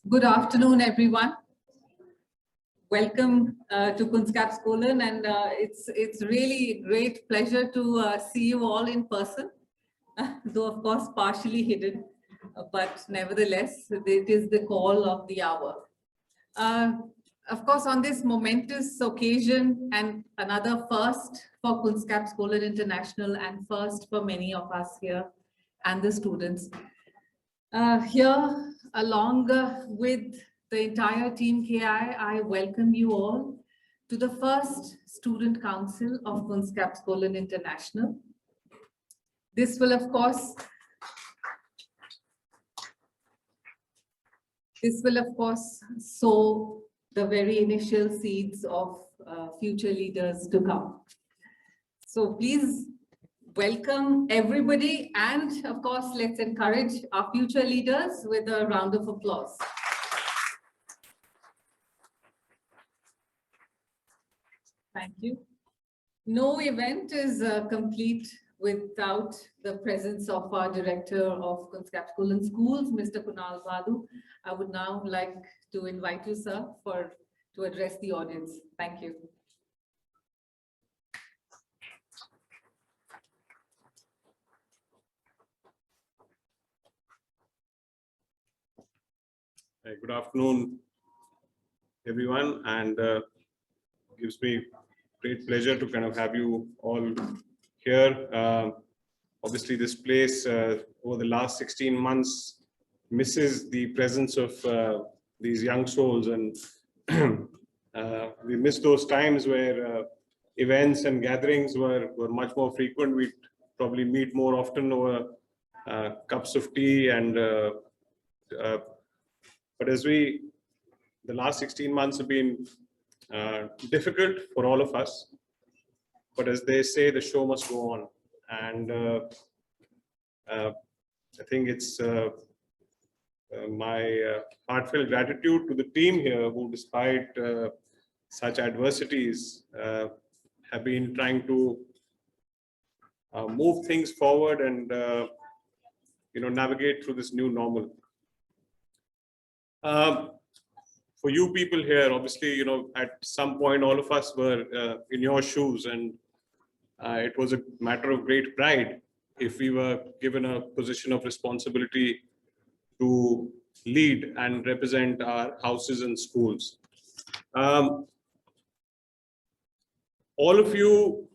Good afternoon, everyone. Welcome to Kunskapsskolen, and it's really great pleasure to see you all in person, though of course partially hidden, but nevertheless it is the call of the hour. Of course, on this momentous occasion and another first for Kunskapsskolen International and first for many of us here and the students. Here, along with the entire team KI, I welcome you all to the first Student Council of Kunskapsskolen International. This will, of course, sow the very initial seeds of future leaders to come. So please welcome everybody, and of course, let's encourage our future leaders with a round of applause. Thank you. No event is complete without the presence of our Director of Kunskapsskolen Schools, Mr. Kunal Badu. I would now like to invite you, sir, to address the audience. Thank you. Good afternoon, everyone, and gives me great pleasure to kind of have you all here. Obviously, this place over the last 16 months misses the presence of these young souls, and we miss those times where events and gatherings were much more frequent. We'd probably meet more often over cups of tea and but as the last 16 months have been difficult for all of us, but as they say, the show must go on. And I think it's my heartfelt gratitude to the team here who, despite such adversities, have been trying to move things forward and navigate through this new normal. For you people here, obviously, at some point, all of us were in your shoes, and it was a matter of great pride if we were given a position of responsibility to lead and represent our houses and schools. All of you,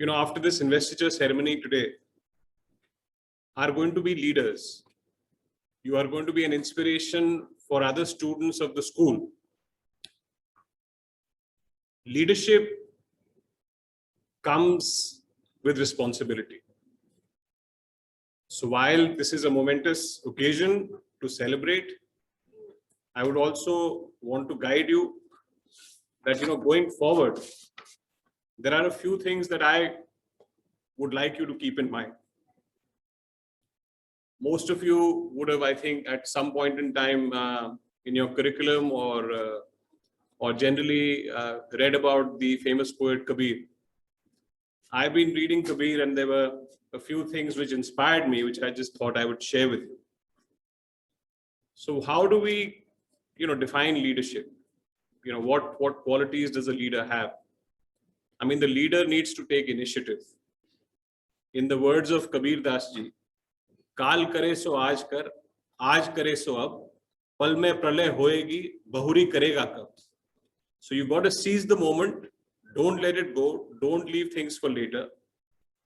after this investiture ceremony today, are going to be leaders. You are going to be an inspiration for other students of the school. Leadership comes with responsibility. So while this is a momentous occasion to celebrate, I would also want to guide you that, going forward, there are a few things that I would like you to keep in mind. Most of you would have, I think, at some point in time in your curriculum or generally read about the famous poet Kabir. I've been reading Kabir, and there were a few things which inspired me, which I just thought I would share with you. So how do we, define leadership? What qualities does a leader have? I mean, the leader needs to take initiative. In the words of Kabir Das ji, काल करे सो आज करे सो अब, पल में प्रलय होएगी, बहुरी करेगा कब. So you got to seize the moment. Don't let it go. Don't leave things for later.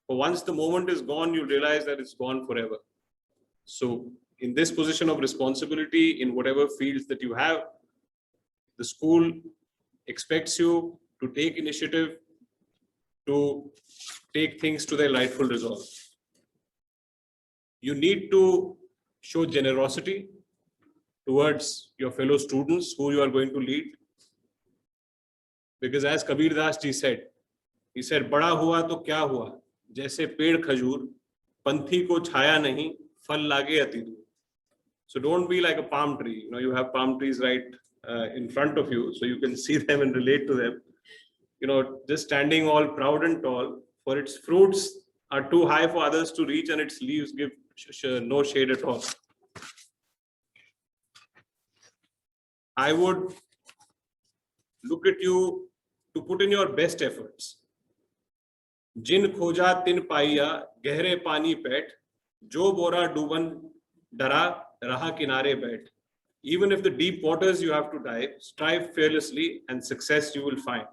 For once the moment is gone, you realize that it's gone forever. So in this position of responsibility, in whatever fields that you have, the school expects you to take initiative, to take things to their rightful resolve. You need to show generosity towards your fellow students who you are going to lead. Because as Kabir Das ji said, he said, "Bada hua to kya hua? Jaise ped khajur, panthi ko chhaya nahi, phal lage ati dur." So don't be like a palm tree. You have palm trees right in front of you, so you can see them and relate to them. Just standing all proud and tall, for its fruits are too high for others to reach, and its leaves give no shade at all. I would look at you to put in your best efforts. जिन खोजा तिन पाइया गहरे पानी पैठ जो बोरा डूबन डरा रहा किनारे बैठ. Even if the deep waters you have to dive, strive fearlessly and success you will find.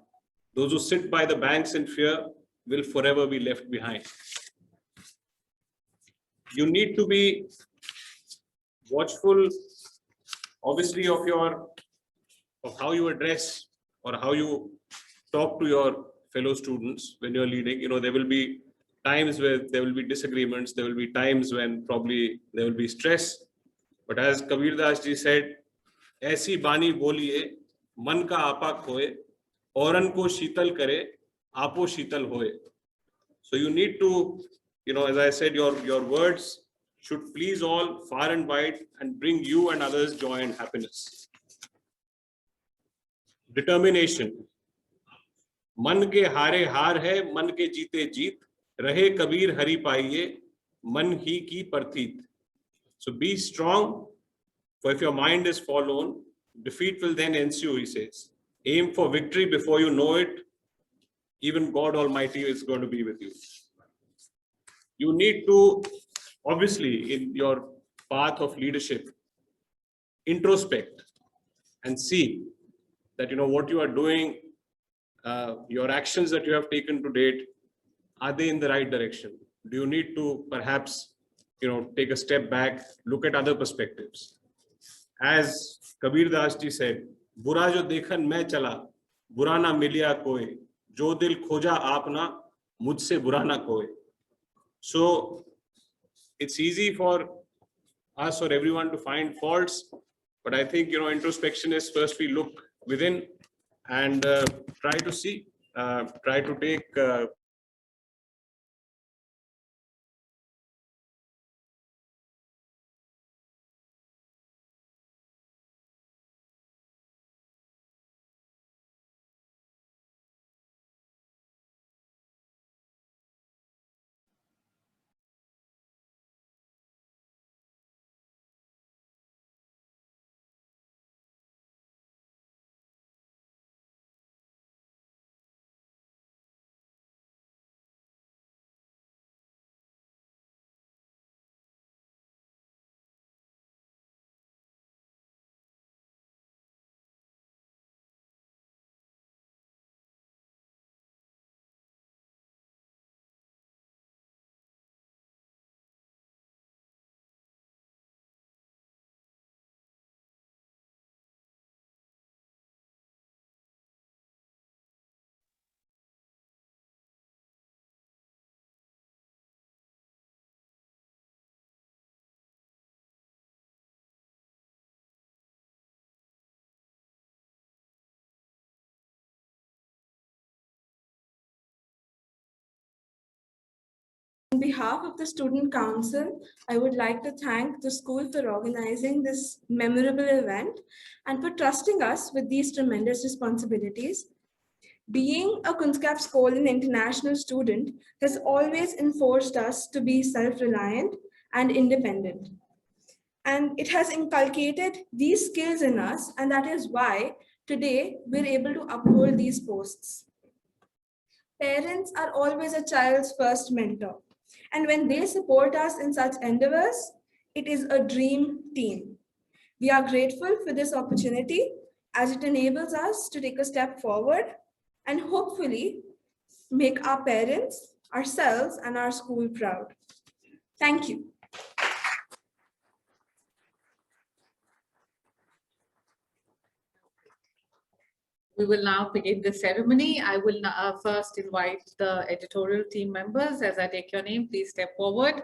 Those who sit by the banks in fear will forever be left behind. You need to be watchful, obviously, of how you address or how you talk to your fellow students when you're leading. You know, there will be times where there will be disagreements, there will be times when probably there will be stress. But as Kabir Das ji said, ऐसी बानी बोलिए मन का आपा खोए औरन को शीतल करे आपो शीतल होए. So you need to, you know, as I said, your words should please all far and wide and bring you and others joy and happiness. Determination. मन के हारे हार है, मन के जीते जीत, रहे कबीर हरि पाइए, मन ही की प्रतीत. So be strong, for if your mind is forlorn, defeat will then ensue, he says. Aim for victory before you know it. Even God Almighty is going to be with you. You need to, obviously, in your path of leadership, introspect and see that, you know, what you are doing, your actions that you have taken to date, are they in the right direction? Do you need to perhaps, you know, take a step back, look at other perspectives? As Kabir Das ji said, बुरा जो देखन मैं चला, बुरा ना मिलिया कोई, जो दिल खोजा आपना, मुझसे बुरा ना कोई. So it's easy for us or everyone to find faults, but I think, you know, introspection is first we look within and try to see, try to take On behalf of the Student Council, I would like to thank the school for organizing this memorable event and for trusting us with these tremendous responsibilities. Being a Kunskap School international student has always enforced us to be self-reliant and independent. And it has inculcated these skills in us, and that is why today we're able to uphold these posts. Parents are always a child's first mentor. And when they support us in such endeavors, it is a dream team. We are grateful for this opportunity as it enables us to take a step forward and hopefully make our parents, ourselves, and our school proud. Thank you. We will now begin the ceremony. I will first invite the editorial team members. As I take your name, please step forward.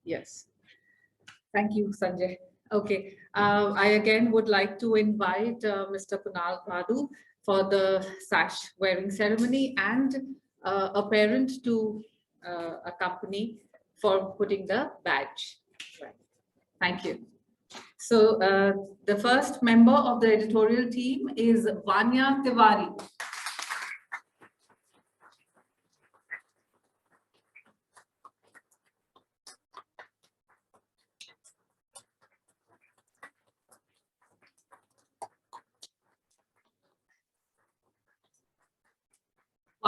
Yes. Thank you, Sanjay. Okay. I again would like to invite Mr. Kunal Padu for the sash wearing ceremony and a parent to accompany for putting the badge. Right. Thank you. So the first member of the editorial team is Vanya Tiwari.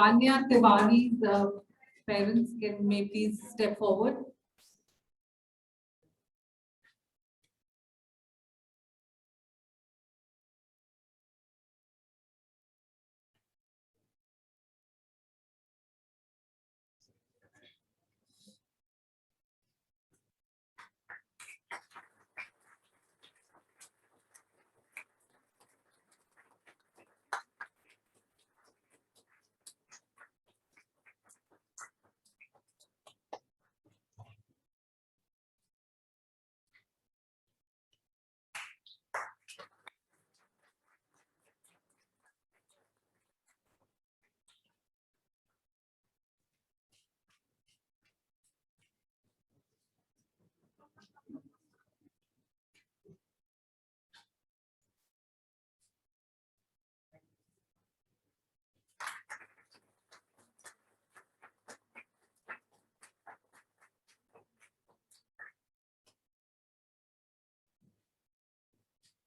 Anya Tiwari's parents may please step forward.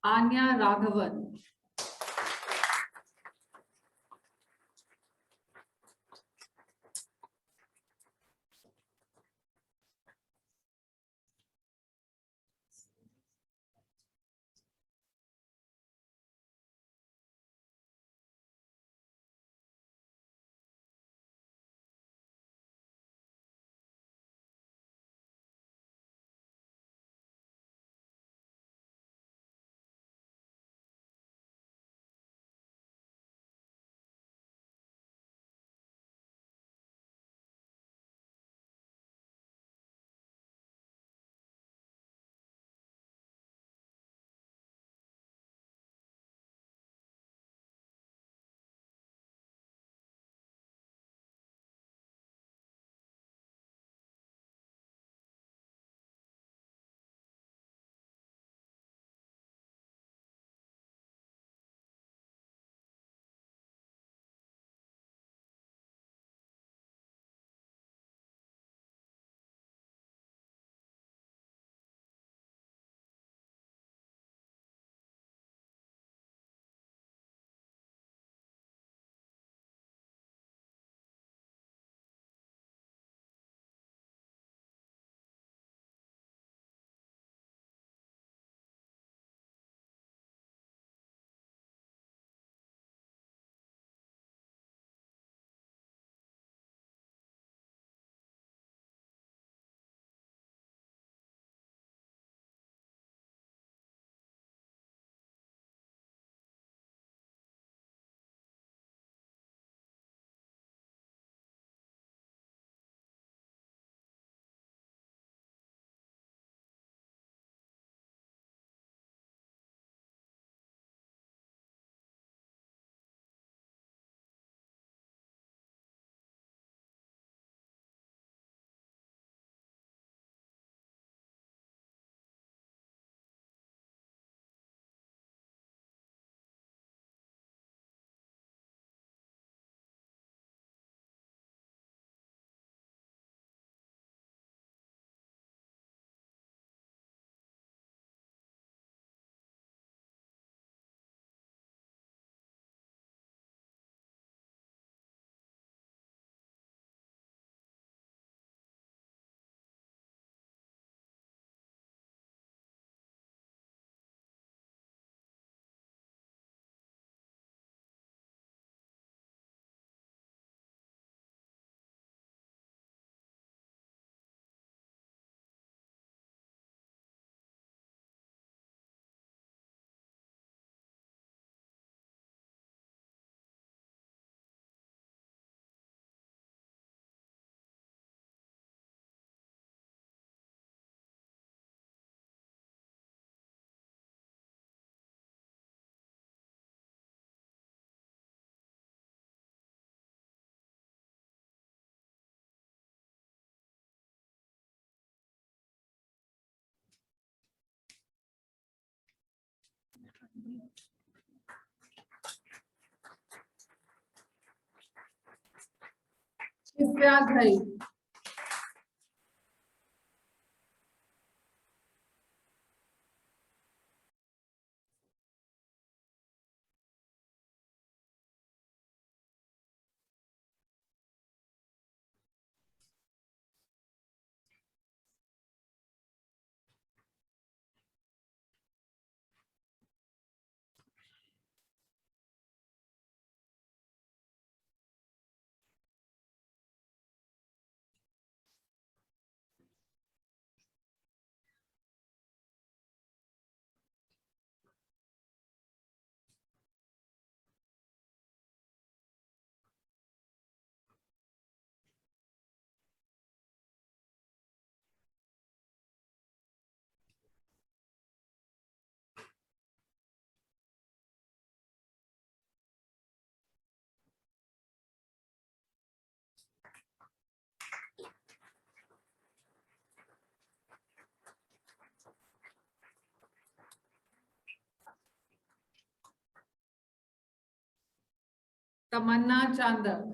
Anya Raghavan. Shivya Ghai. Tamanna Chandak.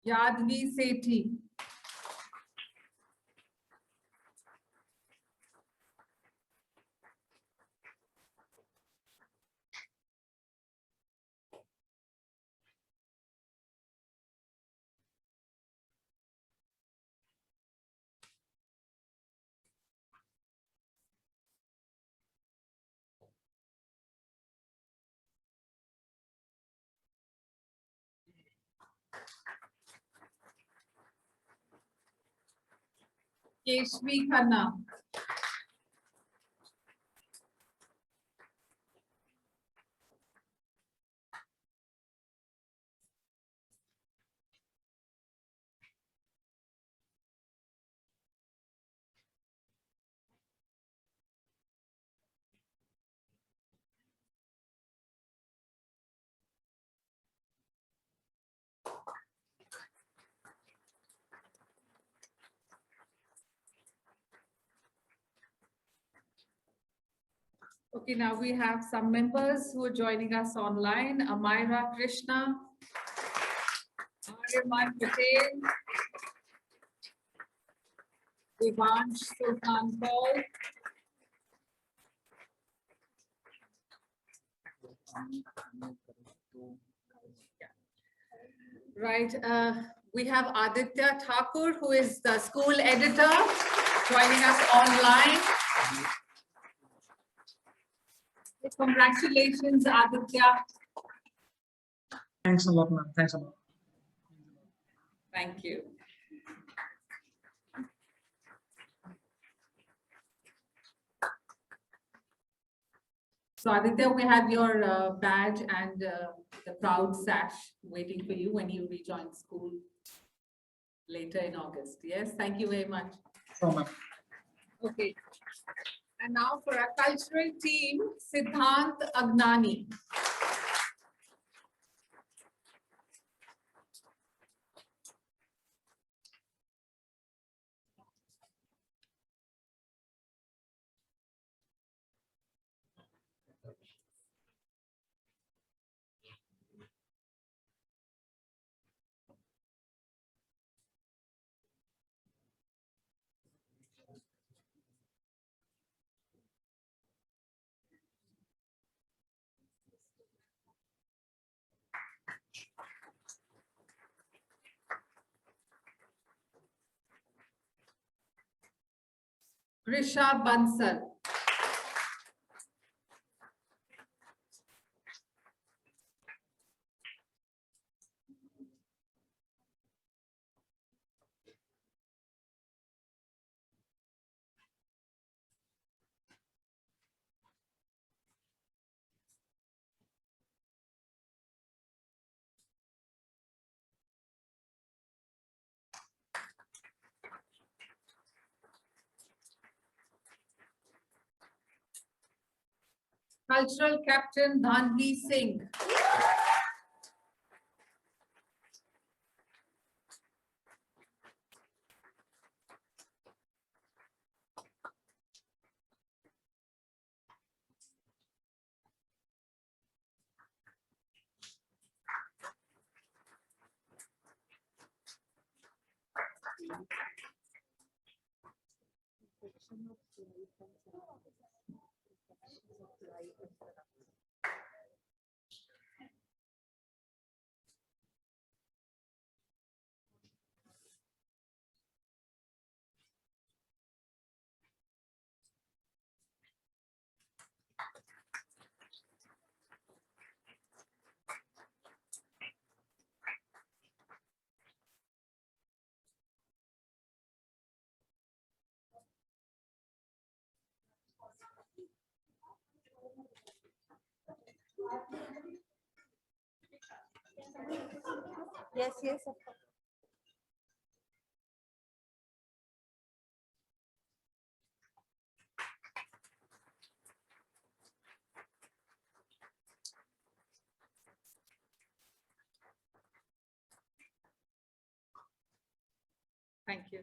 Yadvi Sethi. Keshvi Khanna. Okay, now we have some members who are joining us online. Amira Krishna, Aryaman Patel, Devansh Sultan Paul, right. We have Aditya Thakur, who is the school editor, joining us online. Congratulations, Aditya. Thanks a lot, ma'am. Thanks a lot. Thank you. So Aditya, we have your badge and the proud sash waiting for you when you rejoin school later in August. Yes, thank you very much. So, ma'am. Okay. And now for our cultural team, Siddhant Agnani. Risha Bansal. Cultural Captain Dhanvi Singh. Yes, yes, of course. Thank you.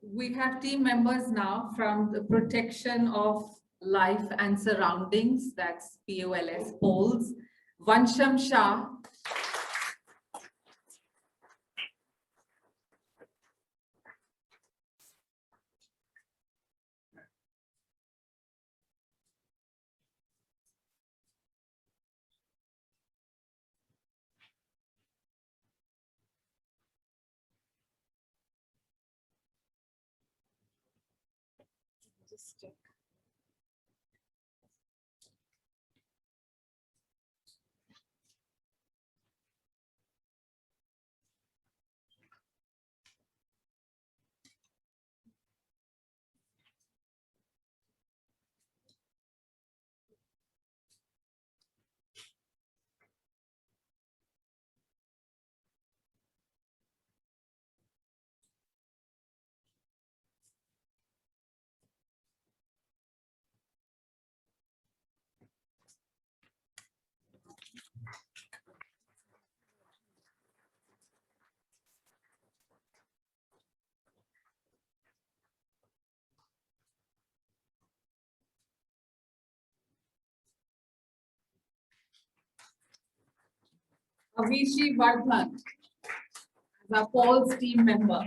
We have team members now from the Protection of Life and Surroundings, that's POLS, POLS. Vansham Shah. Just check. Avishi Vardhan, the POLS team member.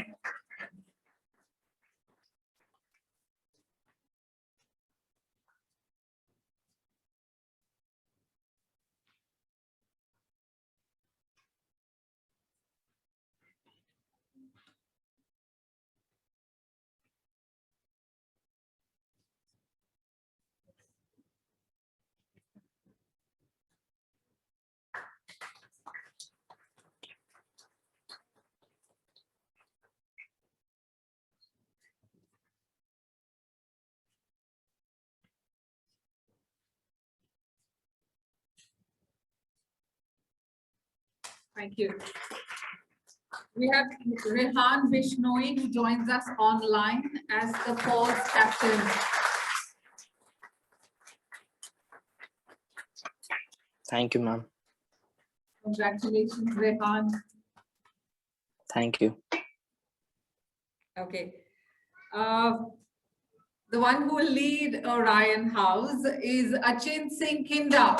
Thank you. We have Rehan Bishnoi who joins us online as the POLS captain. Thank you, ma'am. Congratulations, Rehan. Thank you. Okay. The one who will lead Orion House is Achin Singh Kinda.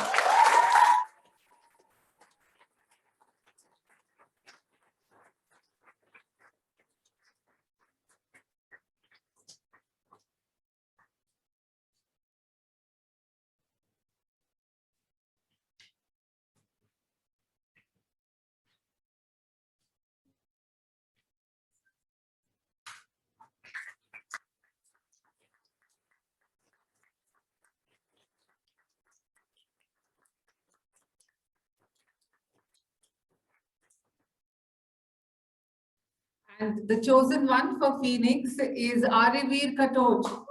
And the chosen one for Phoenix is Arivir Katoj.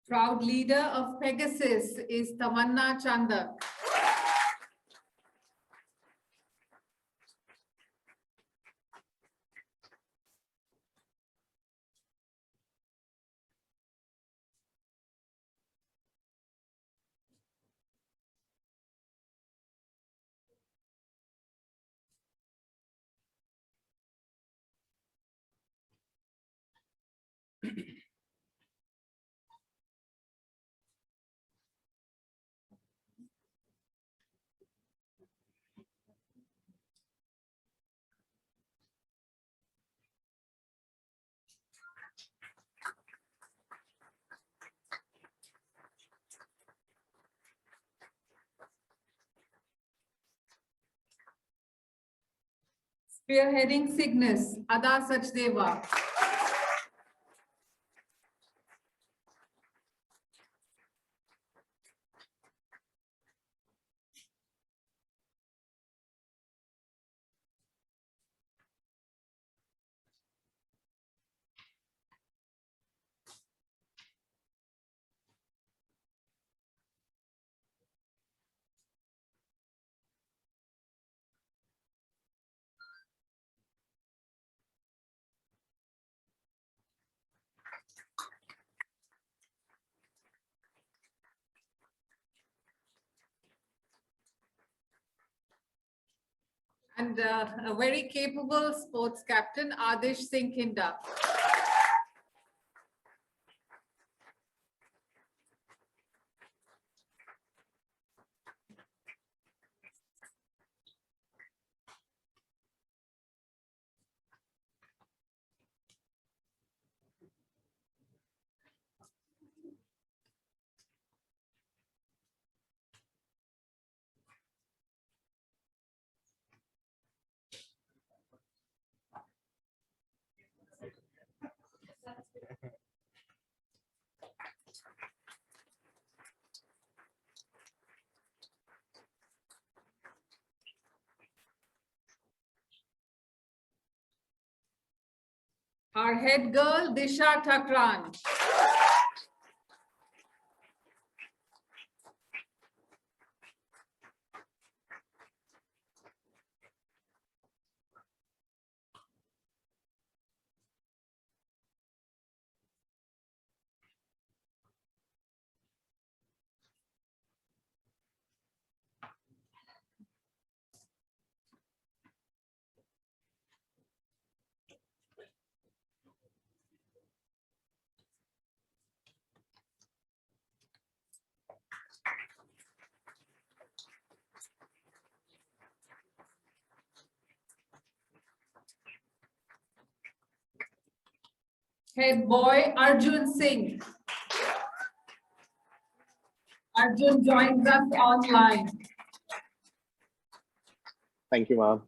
Proud leader of Pegasus is Tamanna Chanda. Spearheading Cygnus, Ada Sachdeva. And a very capable sports captain, Adish Singh Kinda. Our head girl, Disha Thakran. Head boy, Arjun Singh. Arjun joins us online. Thank you, ma'am.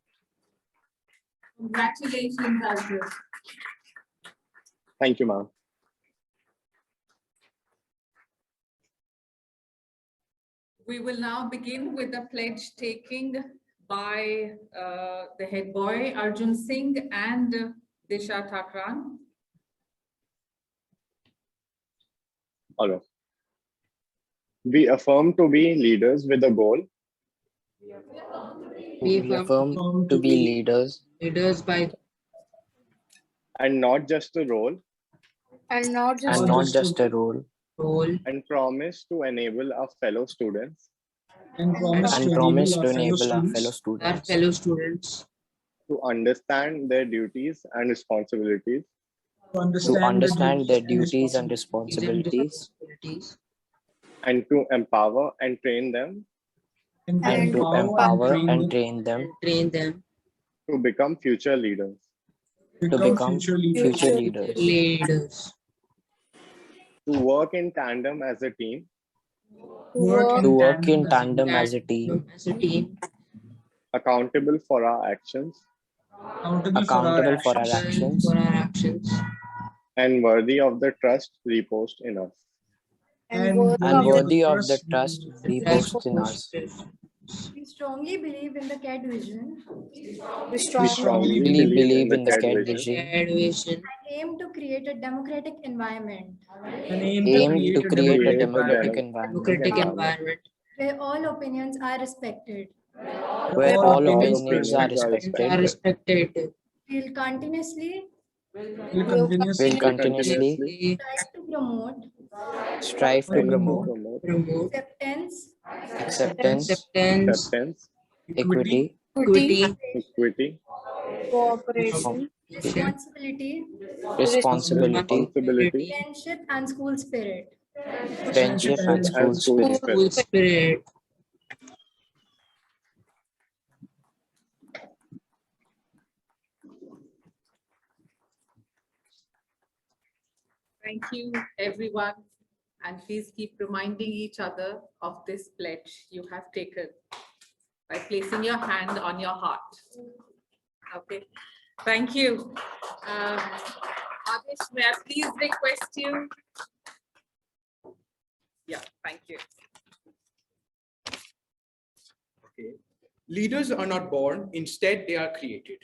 Congratulations, Arjun. Thank you, ma'am. We will now begin with the pledge taking by the head boy, Arjun Singh and Disha Thakran. All right. We affirm to be leaders with a goal We affirm to be leaders by and not just a role, And not and not just a role, role and promise to enable our fellow students and and promise to enable our fellow students to understand their duties and responsibilities to understand their duties and responsibilities, and to empower and train them and to empower and train them to become future leaders. to become future leaders, To work in tandem as a team to work in tandem as a team, accountable for our actions accountable for our actions, and worthy of the trust reposed in us. and worthy of the trust reposed in us. We strongly believe in the CAD vision. We strongly We believe believe in in the the CAD CAD vision vision, Aim to create a democratic environment aim to create a democratic democratic environment where all opinions are respected. where all all opinions are opinions respected. We'll continuously We'll continuously strive to promote promote acceptance, acceptance, acceptance, equity, equity, cooperation, responsibility, responsibility, friendship, and school spirit. friendship, and school and school spirit. spirit. Thank you, everyone. And please keep reminding each other of this pledge you have taken by placing your hand on your heart. Okay, thank you. Adesh, may I please request you? Yeah, thank you. Okay. Leaders are not born, instead they are created.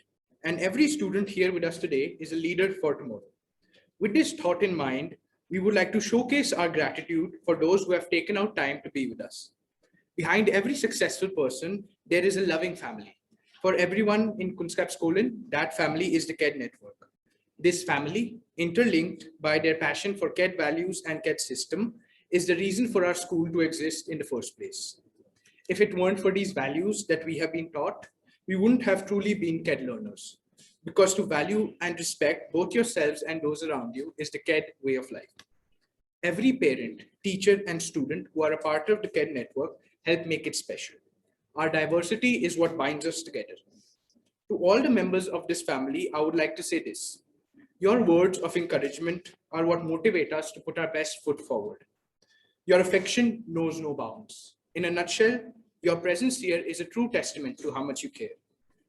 And every student here with us today is a leader for tomorrow. With this thought in mind, we would like to showcase our gratitude for those who have taken out time to be with us. Behind every successful person, there is a loving family. For everyone in Kunskapsskolen, that family is the KED network. This family, interlinked by their passion for KED values and KED system, is the reason for our school to exist in the first place. If it weren't for these values that we have been taught, we wouldn't have truly been KED learners. Because to value and respect both yourselves and those around you is the KED way of life. Every parent, teacher, and student who are a part of the KED network help make it special. Our diversity is what binds us together. To all the members of this family, I would like to say this. Your words of encouragement are what motivate us to put our best foot forward. Your affection knows no bounds. In a nutshell, your presence here is a true testament to how much you care.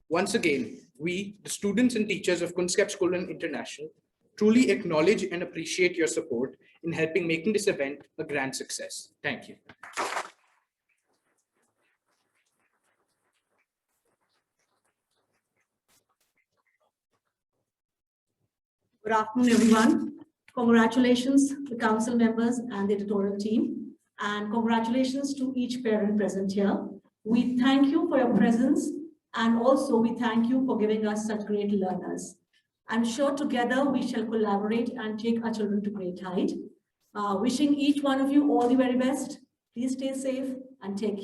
Once again, we, the students and teachers of Kunskapsskolen International, truly acknowledge and appreciate your support in helping making this event a grand success. Thank you. Good afternoon, everyone. Congratulations to council members and the editorial team, and congratulations to each parent present here. We thank you for your presence, and also we thank you for giving us such great learners. I'm sure together we shall collaborate and take our children to great height. Wishing each one of you all the very best. Please stay safe and take care.